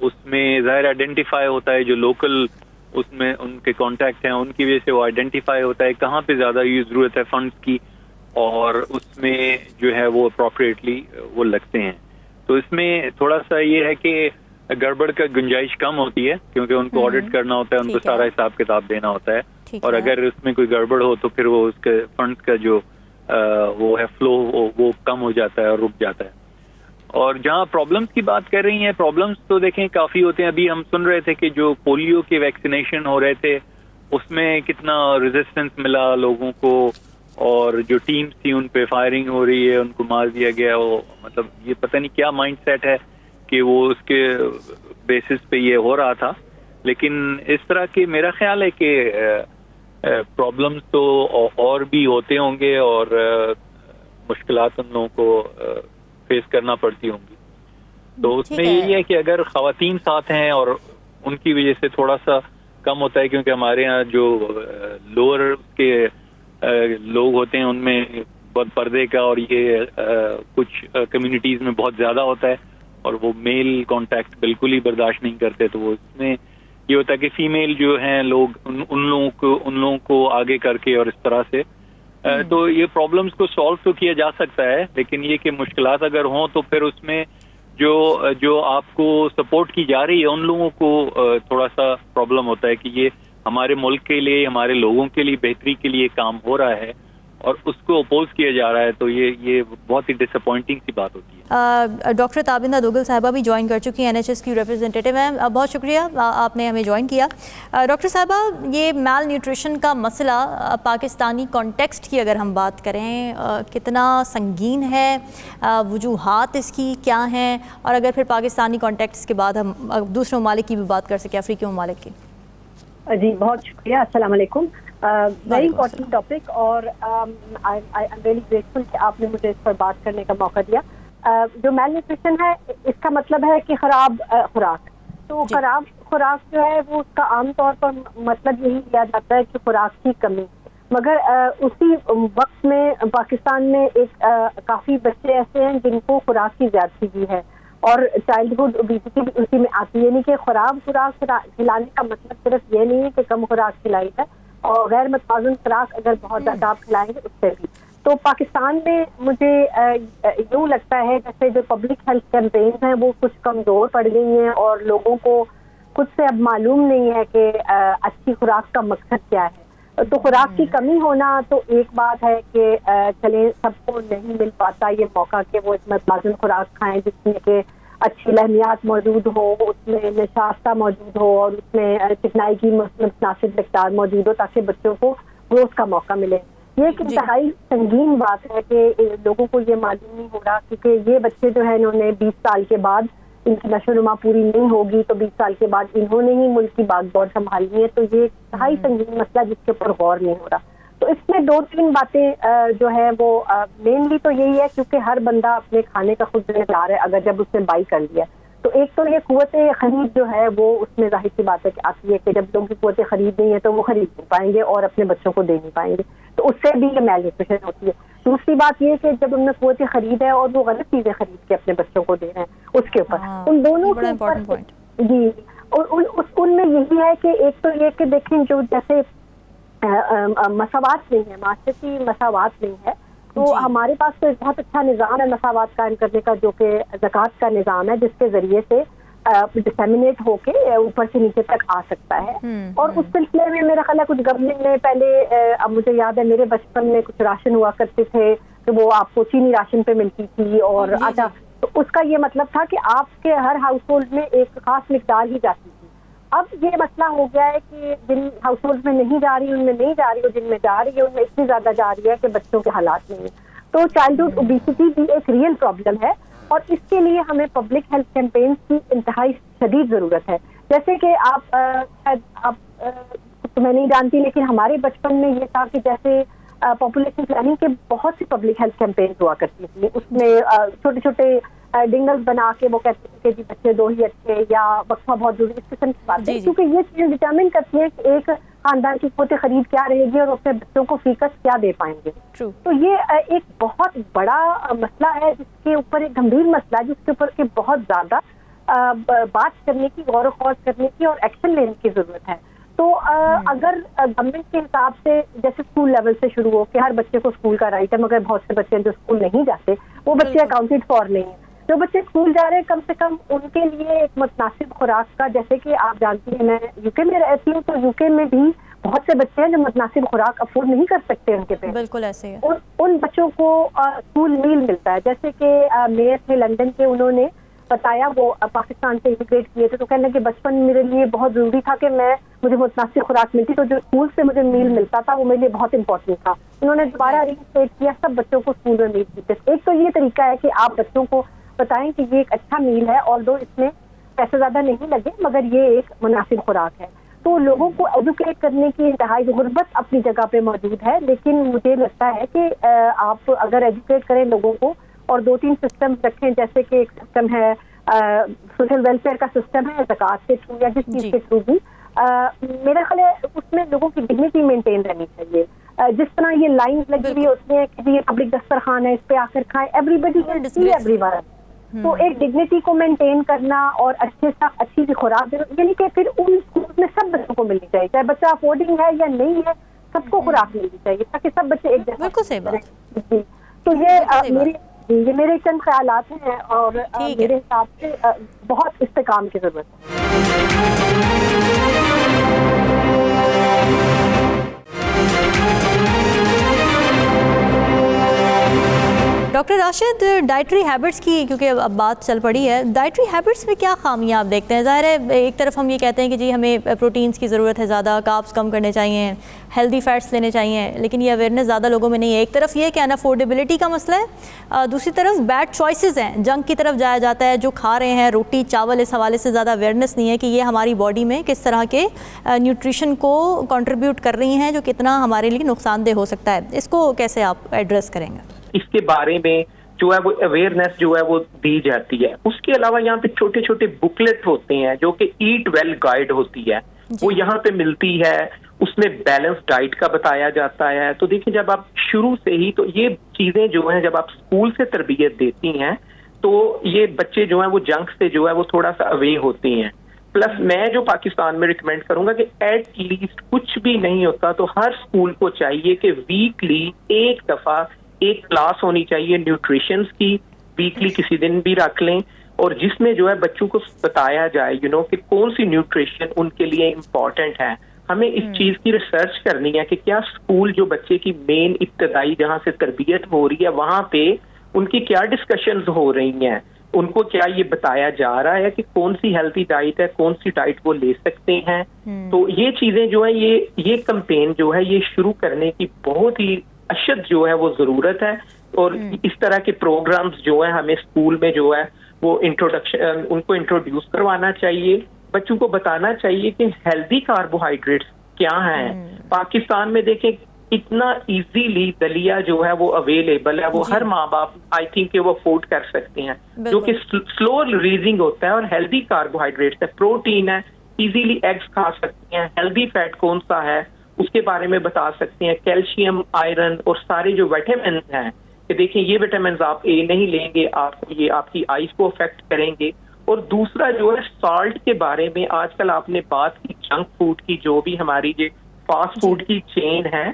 S4: उसमें जाहिर आइडेंटिफाई होता है जो लोकल उसमें उनके कॉन्टैक्ट हैं उनकी वजह से वो आइडेंटिफाई होता है कहाँ पे ज्यादा ये जरूरत है फंड्स की, और उसमें जो है वो अप्रोप्रिएटली वो लगते हैं। तो इसमें थोड़ा सा ये है कि गड़बड़ का गुंजाइश कम होती है क्योंकि उनको ऑडिट करना होता है, उनको सारा हिसाब किताब देना होता है, और अगर उसमें कोई गड़बड़ हो तो फिर वो उसके फंड्स का जो वो है फ्लो वो कम हो जाता है और रुक जाता है। और जहाँ प्रॉब्लम्स की बात कर रही हैं, प्रॉब्लम्स तो देखें काफी होते हैं। अभी हम सुन रहे थे कि जो पोलियो के वैक्सीनेशन हो रहे थे उसमें कितना रेजिस्टेंस मिला लोगों को, और जो टीम्स थी उन पे फायरिंग हो रही है, उनको मार दिया गया। वो मतलब ये पता नहीं क्या माइंड सेट है कि वो उसके बेसिस पे ये हो रहा था, लेकिन इस तरह के मेरा ख्याल है कि प्रॉब्लम्स तो और भी होते होंगे और मुश्किलात उन लोगों को फेस करना पड़ती होंगी। तो उसमें यही है कि अगर ख़वातीन साथ हैं और उनकी वजह से थोड़ा सा कम होता है, क्योंकि हमारे यहाँ जो लोअर के लोग होते हैं उनमें बहुत पर्दे का और ये कुछ कम्युनिटीज़ में बहुत ज़्यादा होता है और वो मेल कांटेक्ट बिल्कुल ही बर्दाश्त नहीं करते। तो वो इसमें ये होता है कि फीमेल जो हैं लोग उन लोगों को आगे करके और इस तरह से तो ये प्रॉब्लम्स को सॉल्व तो किया जा सकता है, लेकिन ये कि मुश्किलात अगर हों तो फिर उसमें जो आपको सपोर्ट की जा रही है उन लोगों को थोड़ा सा प्रॉब्लम होता है कि ये हमारे मुल्क के लिए, हमारे लोगों के लिए बेहतरी के लिए काम हो रहा है और उसको अपोज किया जा रहा है, तो ये बहुत ही डिसअपॉइंटिंग सी बात होती है।
S1: डॉक्टर ताबिंदा दोगल साहिबा भी ज्वाइन कर चुकी हैं, NHS की रिप्रेजेंटेटिव हैं। बहुत शुक्रिया आपने हमें ज्वाइन किया। डॉक्टर साहिबा, ये मैल न्यूट्रिशन का मसला पाकिस्तानी कॉन्टेक्स्ट की अगर हम बात करें कितना संगीन है, वजूहात इसकी क्या हैं, और अगर फिर पाकिस्तानी कॉन्टेक्स्ट के बाद हम दूसरे ममालिक की भी बात कर सकें, अफ्रीकी ममालिक की।
S5: जी बहुत शुक्रिया, अस्सलाम वालेकुम। वेरी इंपॉर्टेंट टॉपिक और आई एम रियली ग्रेटफुल कि आपने मुझे इस पर बात करने का मौका दिया। जो मेल न्यूट्रिशन है इसका मतलब है कि खराब खुराक। तो खराब खुराक जो है वो उसका आमतौर पर मतलब यही लिया जाता है कि खुराक की कमी, मगर उसी वक्त में पाकिस्तान में एक काफ़ी बच्चे ऐसे हैं जिनको खुराक की ज़्यादती भी है और चाइल्डहुड ओबेसिटी भी उसी में आती है। यानी कि खराब खुराक खिलाने का मतलब सिर्फ ये नहीं है कि कम खुराक खिलाई है, और गैर मतवाज़न खुराक अगर बहुत ज़्यादा आप खिलाएंगे उससे भी। तो पाकिस्तान में मुझे यूँ लगता है जैसे जो पब्लिक हेल्थ कैंपेन हैं वो कुछ कमज़ोर पड़ गई हैं और लोगों को खुद से अब मालूम नहीं है कि अच्छी खुराक का मकसद क्या है। तो खुराक की कमी होना तो एक बात है कि चले सबको नहीं मिल पाता ये मौका कि वो मतवाज़न खुराक खाएं जिसमें कि अच्छी लहमियात मौजूद हो, उसमें नशास्ता मौजूद हो और उसमें चिकनाई की मुनासिब मिक़दार मौजूद हो ताकि बच्चों को ग्रोथ का मौका मिले। ये एक इंतहाई संगीन बात है कि लोगों को ये मालूम नहीं हो रहा, क्योंकि ये बच्चे जो है इन्होंने 20 साल के बाद इनकी नशोनुमा पूरी नहीं होगी तो 20 साल के बाद इन्होंने ही मुल्क की भागदौड़ संभालनी है। तो ये इंतहाई संगीन मसला जिसके ऊपर गौर नहीं हो रहा। तो इसमें 2-3 बातें जो है वो मेनली तो यही है क्योंकि हर बंदा अपने खाने का खुद जिम्मेदार है अगर जब उसने बाई कर लिया। तो एक तो ये कुव्वत खरीद जो है वो उसमें जाहिर सी बात है कि आती है कि जब लोगों की कुव्वत खरीद नहीं है तो वो खरीद नहीं पाएंगे और अपने बच्चों को दे नहीं पाएंगे, तो उससे भी ये मेल न्यूट्रिशन होती है। दूसरी बात ये कि जब उनने कुव्वत खरीद है और वो गलत चीजें खरीद के अपने बच्चों को दे रहे हैं उसके ऊपर उन दोनों के ऊपर जी और उनमें यही है कि एक तो ये कि देखें जो जैसे मसावात नहीं है, माशरती मसावात नहीं है, तो हमारे पास तो एक बहुत अच्छा निज़ाम है मसावात कायम करने का जो कि ज़कात का निज़ाम है जिसके ज़रिए से डिसेमिनेट होके ऊपर से नीचे तक आ सकता है। और उस सिलसिले में मेरा ख्याल है कुछ गवर्नमेंट ने पहले अब मुझे याद है मेरे बचपन में कुछ राशन हुआ करते थे तो वो आपको चीनी राशन पे मिलती थी और आटा, तो उसका ये मतलब था कि आपके हर हाउस होल्ड में एक खास मिकदार ही जाती थी। अब ये मसला हो गया है कि जिन हाउस होल्ड में नहीं जा रही उनमें नहीं जा रही और जिनमें जा रही है उनमें इतनी ज्यादा जा रही है कि बच्चों के हालात नहीं है। तो चाइल्डहुड ओबेसिटी भी एक रियल प्रॉब्लम है और इसके लिए हमें पब्लिक हेल्थ कैंपेन्स की इंतहाई शदीद जरूरत है। जैसे कि आप तो मैं नहीं जानती लेकिन हमारे बचपन में ये था कि जैसे पॉपुलेशन प्लानिंग के बहुत सी पब्लिक हेल्थ कैंपेन हुआ करती थी, उसमें छोटे छोटे डिंगल्स बना के वो कहते थे कि जी बच्चे 2 ही अच्छे या वक्फा बहुत जरूरी, इस किस्म की बातें, क्योंकि ये चीजें डिटरमिन करती है कि एक खानदान की कुव्वत खरीद क्या रहेगी और अपने बच्चों को फीकस क्या दे पाएंगे। तो ये एक बहुत बड़ा मसला है जिसके ऊपर एक गंभीर मसला है जिसके ऊपर के बहुत ज्यादा बात करने की, गौर ख़ौज करने की और एक्शन लेने की जरूरत है। तो अगर गवर्नमेंट के हिसाब से जैसे स्कूल लेवल से शुरू हो कि हर बच्चे को स्कूल का राइट है, मगर बहुत से बच्चे जो स्कूल नहीं जाते वो बच्चे अकाउंटेड फॉर नहीं है। जो बच्चे स्कूल जा रहे हैं कम से कम उनके लिए एक मुनासिब खुराक का, जैसे कि आप जानती हैं मैं यूके में रहती हूँ तो यूके में भी बहुत से बच्चे हैं जो मुनासिब खुराक अफोर्ड नहीं कर सकते उनके पे।
S1: बिल्कुल ऐसे है।
S5: उन बच्चों को स्कूल मील मिलता है। जैसे कि मेयर थे लंदन के, उन्होंने बताया वो पाकिस्तान से इमिग्रेट किए थे तो कहने कि बचपन मेरे लिए बहुत जरूरी था कि मुझे मुनासिब खुराक मिलती, तो जो स्कूल से मुझे मील मिलता था वो मेरे लिए बहुत इंपॉर्टेंट था। उन्होंने दोबारा रीइंस्टेट किया, सब बच्चों को स्कूल में मील मिलती है। एक तो ये तरीका है कि आप बच्चों को बताएं कि ये एक अच्छा मील है, ऑल्दो इसमें पैसे ज़्यादा नहीं लगे मगर ये एक मुनासिब खुराक है। तो लोगों को एजुकेट करने की इंतहाई गुर्बत अपनी जगह पे मौजूद है, लेकिन मुझे लगता है कि आप अगर एजुकेट करें लोगों को और 2-3 सिस्टम रखें, जैसे कि एक सिस्टम है सोशल वेलफेयर का सिस्टम है, ज़कात के थ्रू या जिस चीज़ के थ्रू भी, मेरा ख्याल है उसमें लोगों की डिग्निटी मेंटेन रहनी चाहिए। जिस तरह ये लाइन लगी हुई होती है कि ये पब्लिक दस्तरखान है, इस पे आकर खाएं, एवरीबडी कैन सी एवरीवन। तो एक डिग्निटी को मेंटेन करना और अच्छी सी खुराक देना, यानी कि फिर उन स्कूल में सब बच्चों को मिलनी चाहिए, चाहे बच्चा अफोर्डिंग है या नहीं है, सबको खुराक मिलनी चाहिए ताकि सब बच्चे एक जैसा।
S1: बिल्कुल सही बात।
S5: जी, तो ये मेरे चंद ख्यालात हैं और मेरे हिसाब से बहुत इस्तेकाम की जरूरत है।
S1: डॉक्टर राशिद, डाइटरी हैबिट्स की क्योंकि अब बात चल पड़ी है, डाइटरी हैबिट्स में क्या खामियां आप देखते हैं? ज़ाहिर है एक तरफ हम ये कहते हैं कि जी हमें प्रोटीन्स की ज़रूरत है ज़्यादा, कार्ब्स कम करने चाहिए, हेल्दी फैट्स लेने चाहिए, लेकिन ये अवेयरनेस ज़्यादा लोगों में नहीं है। एक तरफ ये कि अनअफोर्डेबिलिटी का मसला है, दूसरी तरफ बैड चॉइसेस हैं, जंक की तरफ जाया जाता है, जो खा रहे हैं रोटी चावल, इस हवाले से ज़्यादा अवेयरनेस नहीं है कि ये हमारी बॉडी में किस तरह के न्यूट्रिशन को कंट्रीब्यूट कर रही हैं, जो कितना हमारे लिए नुकसानदेह हो सकता है। इसको कैसे आप एड्रेस करेंगे?
S3: इसके बारे में जो है वो अवेयरनेस जो है वो दी जाती है। उसके अलावा यहाँ पे छोटे छोटे बुकलेट होते हैं जो कि ईट वेल गाइड होती है, वो यहाँ पे मिलती है। उसमें बैलेंस डाइट का बताया जाता है। तो देखिए, जब आप शुरू से ही तो ये चीजें जो हैं, जब आप स्कूल से तरबियत देती हैं तो ये बच्चे जो हैं वो जंक से जो है वो थोड़ा सा अवे होते हैं। प्लस मैं जो पाकिस्तान में रिकमेंड करूंगा कि एट लीस्ट कुछ भी नहीं होता तो हर स्कूल को चाहिए कि वीकली एक दफा एक क्लास होनी चाहिए न्यूट्रिशंस की, वीकली किसी दिन भी रख लें, और जिसमें जो है बच्चों को बताया जाए कि कौन सी न्यूट्रिशन उनके लिए इम्पोर्टेंट है। हमें इस चीज की रिसर्च करनी है कि क्या स्कूल जो बच्चे की मेन इब्तदाई जहाँ से तरबियत हो रही है वहां पे उनकी क्या डिस्कशंस हो रही हैं, उनको क्या ये बताया जा रहा है कि कौन सी हेल्थी डाइट है, कौन सी डाइट वो ले सकते हैं। तो ये चीजें जो है ये कैंपेन जो है ये शुरू करने की बहुत ही अशद जो है वो जरूरत है। और इस तरह के प्रोग्राम्स जो है हमें स्कूल में जो है वो उनको इंट्रोड्यूस करवाना चाहिए। बच्चों को बताना चाहिए कि हेल्दी कार्बोहाइड्रेट्स क्या हैं। पाकिस्तान में देखें इतना इजीली दलिया जो है वो अवेलेबल है, वो हर माँ बाप आई थिंक कि वो अफोर्ड कर सकते हैं, जो कि स्लो रिलीजिंग होता है और हेल्दी कार्बोहाइड्रेट्स है, प्रोटीन है, इजीली एग्स खा सकते हैं। हेल्दी फैट कौन सा है उसके बारे में बता सकते हैं, कैल्शियम, आयरन और सारे जो विटामिन हैं कि देखिए ये विटामिन आप ए नहीं लेंगे आपको ये आपकी आईज को अफेक्ट करेंगे। और दूसरा जो है साल्ट के बारे में आजकल आपने बात की जंक फूड की, जो भी हमारी जो फास्ट फूड की चेन है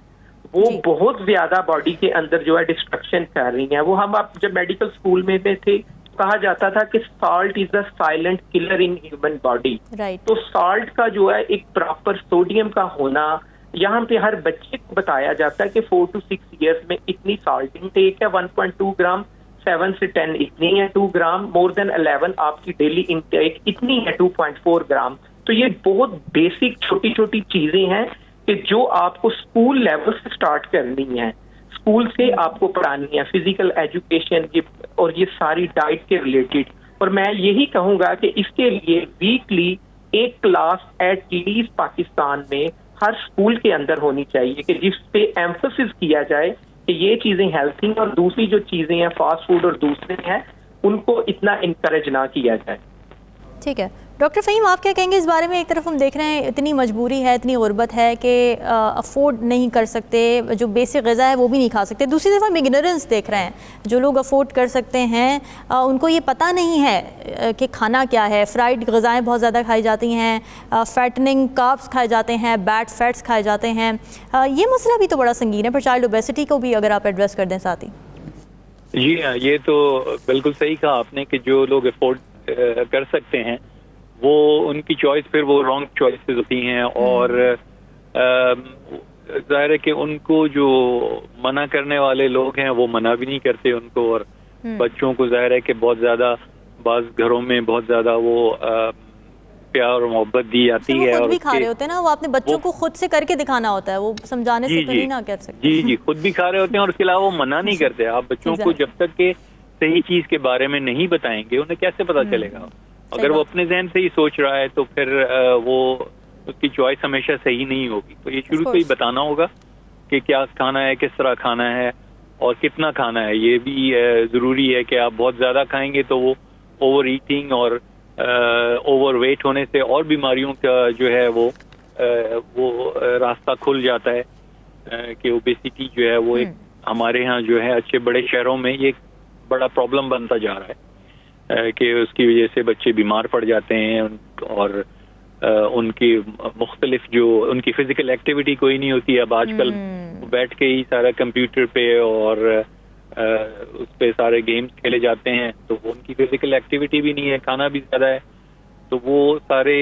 S3: वो बहुत ज्यादा बॉडी के अंदर जो है डिस्ट्रक्शन कर रही है। वो हम आप जब मेडिकल स्कूल में थे कहा जाता था कि salt is the silent killer in human body. तो साल्ट का जो है एक प्रॉपर सोडियम का होना, यहाँ पे हर बच्चे को बताया जाता है कि 4 to 6 इयर्स में इतनी साल्ट इनटेक है, 1.2 ग्राम, 7 से 10 इतनी है 2 ग्राम, मोर देन 11 आपकी डेली इनटेक इतनी है 2.4 ग्राम। तो ये बहुत बेसिक छोटी छोटी चीजें हैं कि जो आपको स्कूल लेवल से स्टार्ट करनी है, स्कूल से आपको पढ़ानी है, फिजिकल एजुकेशन और ये सारी डाइट के रिलेटेड। और मैं यही कहूंगा कि इसके लिए वीकली एक क्लास एट लीस्ट पाकिस्तान में हर स्कूल के अंदर होनी चाहिए कि जिस पे एम्फोसिस किया जाए कि ये चीजें हेल्थी हैं और दूसरी जो चीजें हैं फास्ट फूड और दूसरे हैं उनको इतना इनकरेज ना किया जाए।
S1: ठीक है डॉक्टर फ़हीम, आप क्या कहेंगे इस बारे में? एक तरफ हम देख रहे हैं इतनी मजबूरी है, इतनी गुर्बत है कि अफोर्ड नहीं कर सकते, जो बेसिक ग़िज़ा है वो भी नहीं खा सकते। दूसरी तरफ हम इग्नोरेंस देख रहे हैं, जो लोग अफोर्ड कर सकते हैं उनको ये पता नहीं है कि खाना क्या है। फ्राइड ग़िज़ाएँ बहुत ज़्यादा खाई जाती हैं, फैटनिंग कार्ब्स खाए जाते हैं, बैड फैट्स खाए जाते हैं। ये मसला भी तो बड़ा संगीन है, पर चाइल्ड ओबेसिटी को भी अगर आप एड्रेस कर दें साथ ही।
S4: जी हाँ, ये तो बिल्कुल सही कहा आपने कि जो लोग अफोर्ड कर सकते हैं वो उनकी चॉइस फिर वो रॉन्ग चॉइसेस होती हैं। और जाहिर है कि उनको जो मना करने वाले लोग हैं वो मना भी नहीं करते उनको। और बच्चों को जाहिर है कि बहुत ज़्यादा बाज़ घरों में बहुत ज़्यादा वो प्यार और मोहब्बत दी जाती है।
S1: और भी खा रहे होते हैं ना, वो अपने बच्चों को खुद से करके दिखाना होता है, वो समझाने से तो नहीं ना कर सकते।
S4: जी, खुद भी खा रहे होते हैं और इसके अलावा वो मना नहीं करते। आप बच्चों को जब तक के सही चीज़ के बारे में नहीं बताएंगे उन्हें कैसे पता चलेगा। अगर वो अपने जहन से ही सोच रहा है तो फिर वो उसकी चॉइस हमेशा सही नहीं होगी। तो ये शुरू से ही बताना होगा कि क्या खाना है, किस तरह खाना है और कितना खाना है। ये भी ज़रूरी है कि आप बहुत ज़्यादा खाएंगे तो वो ओवर ईटिंग और ओवर वेट होने से और बीमारियों का जो है वो रास्ता खुल जाता है कि ओबेसिटी जो है वो एक हमारे यहाँ जो है अच्छे बड़े शहरों में ये एक बड़ा प्रॉब्लम बनता जा रहा है कि उसकी वजह से बच्चे बीमार पड़ जाते हैं और उनकी मुख्तलिफ जो उनकी फिजिकल एक्टिविटी कोई नहीं होती। अब आजकल बैठ के ही सारा कंप्यूटर पे और उस पे सारे गेम्स खेले जाते हैं तो वो उनकी फिजिकल एक्टिविटी भी नहीं है, खाना भी ज़्यादा है, तो वो सारे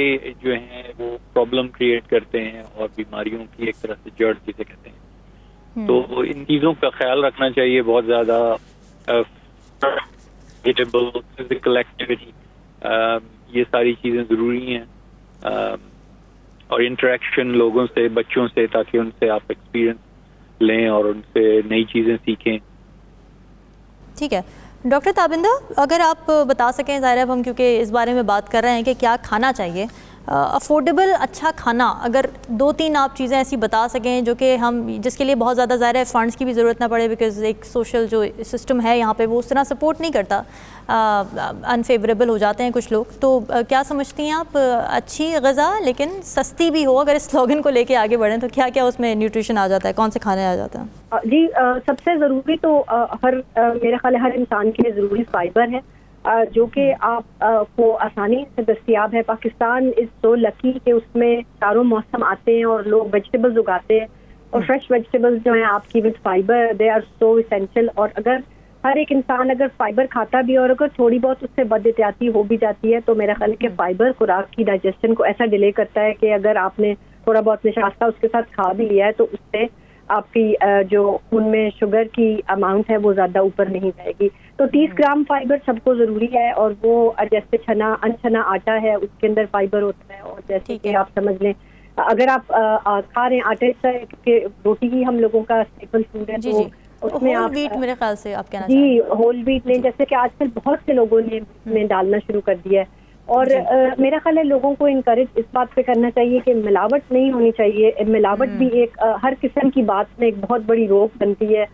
S4: जो हैं वो प्रॉब्लम क्रिएट करते हैं और बीमारियों की एक तरह से जड़ जिसे कहते हैं। तो इन चीज़ों का ख्याल रखना चाहिए बहुत ज़्यादा। फिजिकल एक्टिविटी ये सारी चीज़ें ज़रूरी हैं और इंटरेक्शन लोगों से, बच्चों से, ताकि उनसे आप एक्सपीरियंस लें और उनसे नई चीज़ें सीखें।
S1: ठीक है डॉक्टर ताबिंदा, अगर आप बता सकें, ज़ाहिर है अब हम क्योंकि इस बारे में बात कर रहे हैं कि क्या खाना चाहिए, अफोर्डेबल अच्छा खाना, अगर 2-3 आप चीज़ें ऐसी बता सकें जो कि हम जिसके लिए बहुत ज़्यादा ज़ाहिर है फ़ंड्स की भी ज़रूरत ना पड़े, बिकॉज़ एक सोशल जो सिस्टम है यहाँ पे वो उस तरह सपोर्ट नहीं करता, अनफेवरेबल हो जाते हैं कुछ लोग। तो क्या समझती हैं आप, अच्छी ग़िज़ा लेकिन सस्ती भी हो, अगर इस स्लोगन को लेके आगे बढ़ें तो क्या क्या उसमें न्यूट्रिशन आ जाता है, कौन से खाने आ जाता है?
S5: जी सबसे ज़रूरी तो मेरा ख्याल है हर इंसान के लिए ज़रूरी फाइबर है जो कि आप को आसानी से दस्तयाब है। पाकिस्तान इज़ सो लकी कि उसमें चारों मौसम आते हैं और लोग वेजिटेबल्स उगाते हैं और फ्रेश वेजिटेबल्स जो हैं आपकी with fibre they are so essential. और अगर हर एक इंसान अगर फाइबर खाता भी और अगर थोड़ी बहुत उससे बदएहतियाती हो भी जाती है तो मेरा ख्याल है कि फाइबर खुराक की डाइजेशन को ऐसा डिले करता है कि अगर आपने थोड़ा बहुत निशास्ता उसके साथ खा भी लिया है तो उससे आपकी जो उनमें शुगर की अमाउंट है वो ज़्यादा ऊपर नहीं जाएगी। तो 30 ग्राम फाइबर सबको ज़रूरी है और वो जैसे अनछना आटा है उसके अंदर फाइबर होता है। और जैसे कि आप समझ लें अगर आप खा रहे हैं आटे से, क्योंकि रोटी ही हम लोगों का स्टेपल फूड है, तो उसमें आप
S1: व्हीट मेरे ख्याल से आप कहना
S5: जी होल व्हीट लें, जैसे कि आजकल बहुत से लोगों ने इसमें डालना शुरू कर दिया है। और मेरा ख्याल है लोगों को इनकरेज इस बात पे करना चाहिए कि मिलावट नहीं होनी चाहिए। मिलावट भी एक हर किस्म की बात में एक बहुत बड़ी रोक बनती है।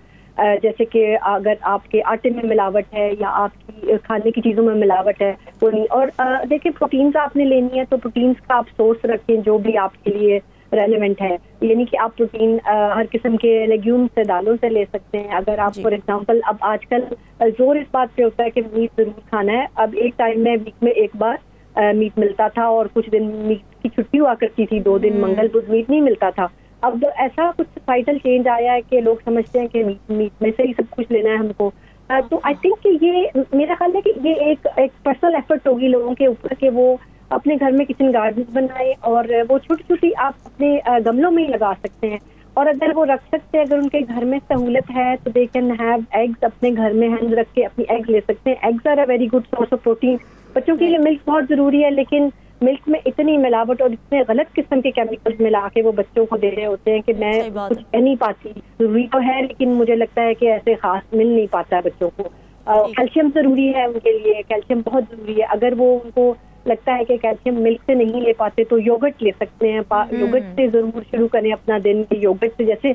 S5: जैसे कि अगर आपके आटे में मिलावट है या आपकी खाने की चीज़ों में मिलावट है वो नहीं। और देखिए प्रोटीन्स आपने लेनी है तो प्रोटीन्स का आप सोर्स रखें जो भी आपके लिए रेलेवेंट है, यानी कि आप प्रोटीन हर किस्म के लेग्यूम से, दालों से ले सकते हैं। अगर आप फॉर एग्जांपल अब आजकल जोर इस बात पे होता है कि मीट जरूर खाना है। अब एक टाइम में वीक में एक बार मीट मिलता था और कुछ दिन मीट की छुट्टी हुआ करती थी, 2 दिन मंगल बुध मीट नहीं मिलता था। अब ऐसा कुछ सोसाइटल चेंज आया है कि लोग समझते हैं कि मीट में से ही सब कुछ लेना है हमको। तो आई थिंक कि ये मेरा ख्याल है कि ये एक पर्सनल एफर्ट होगी लोगों के ऊपर कि वो अपने घर में किचन गार्डन बनाए और वो छोटी छोटी आप अपने गमलों में ही लगा सकते हैं। और अगर वो रख सकते हैं, अगर उनके घर में सहूलत है तो दे कैन हैव एग्स, अपने घर में हैंड रख के अपनी एग ले सकते हैं। Eggs are a very good source of protein. बच्चों के लिए मिल्क बहुत जरूरी है, लेकिन मिल्क में इतनी मिलावट और इतने गलत किस्म के केमिकल्स मिला के वो बच्चों को दे रहे होते हैं कि मैं कुछ कह नहीं पाती। जरूरी तो है लेकिन मुझे लगता है कि ऐसे खास मिल नहीं पाता है बच्चों को। कैल्शियम जरूरी है उनके लिए, कैल्शियम बहुत जरूरी है। अगर वो उनको लगता है कि कैल्शियम मिल्क से नहीं ले पाते तो योगर्ट ले सकते हैं। योगर्ट से जरूर शुरू करें अपना दिन। योगर्ट से जैसे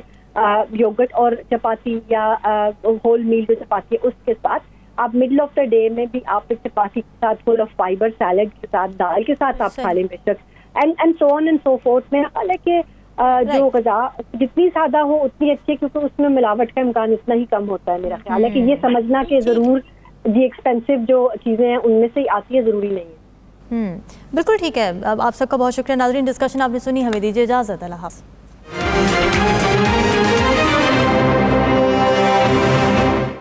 S5: योगर्ट और चपाती या होल मील जो चपाती है उसके साथ आप मिडल ऑफ द डे में भी आप चपाती के साथ फुल ऑफ फाइबर, सैलेड के साथ, दाल के साथ आप खा लें बेशक, and so on and so fourth. मेरा ख्याल है कि जो ग़िज़ा जितनी ज्यादा हो उतनी अच्छी है, क्योंकि उसमें मिलावट का इम्कान उतना ही कम होता है। मेरा ख्याल है कि ये समझना कि जरूर जी एक्सपेंसिव जो चीजें हैं उनमें से ही आती है, जरूरी नहीं है।
S1: बिल्कुल ठीक है। अब आप सबका बहुत शुक्रिया नाज़रीन, डिस्कशन आपने सुनी, हमें दीजिए इजाज़त। अल्लाह हाफ़िज़।